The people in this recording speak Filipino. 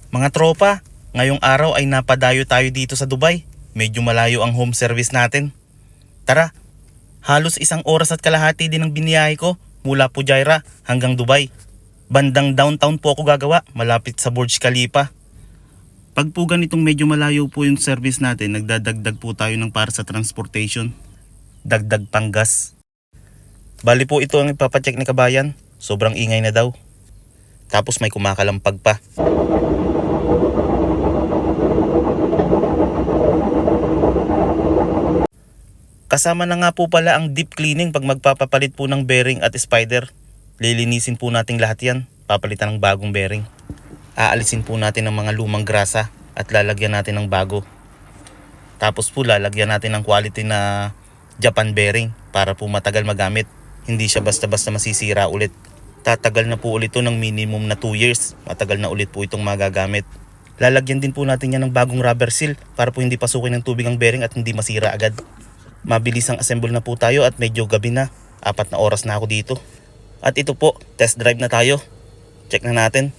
Mga tropa, ngayong araw ay napadayo tayo dito sa Dubai. Medyo malayo ang home service natin. Tara, halos 1 oras at kalahati din ang biniyahe ko mula Fujairah hanggang Dubai. Bandang downtown po ako gagawa, malapit sa Burj Khalifa. Pag po ganitong medyo malayo po yung service natin, nagdadagdag po tayo ng para sa transportation. Dagdag pang gas. Bali po ito ang ipapacheck ni kabayan. Sobrang ingay na daw. Tapos may kumakalampag pa. Kasama na nga po pala ang deep cleaning pag magpapapalit po ng bearing at spider. Lilinisin po natin lahat yan. Papalitan ng bagong bearing. Aalisin po natin ang mga lumang grasa at lalagyan natin ng bago. Tapos po lalagyan natin ng quality na Japan bearing para po matagal magamit. Hindi siya basta-basta masisira ulit. Tatagal na po ulit ito ng minimum na 2 years. Matagal na ulit po itong magagamit. Lalagyan din po natin yan ng bagong rubber seal para po hindi pasukin ng tubig ang bearing at hindi masira agad. Mabilis ang assemble na po tayo at medyo gabi na. 4 na oras na ako dito. At ito po, test drive na tayo. Check na natin.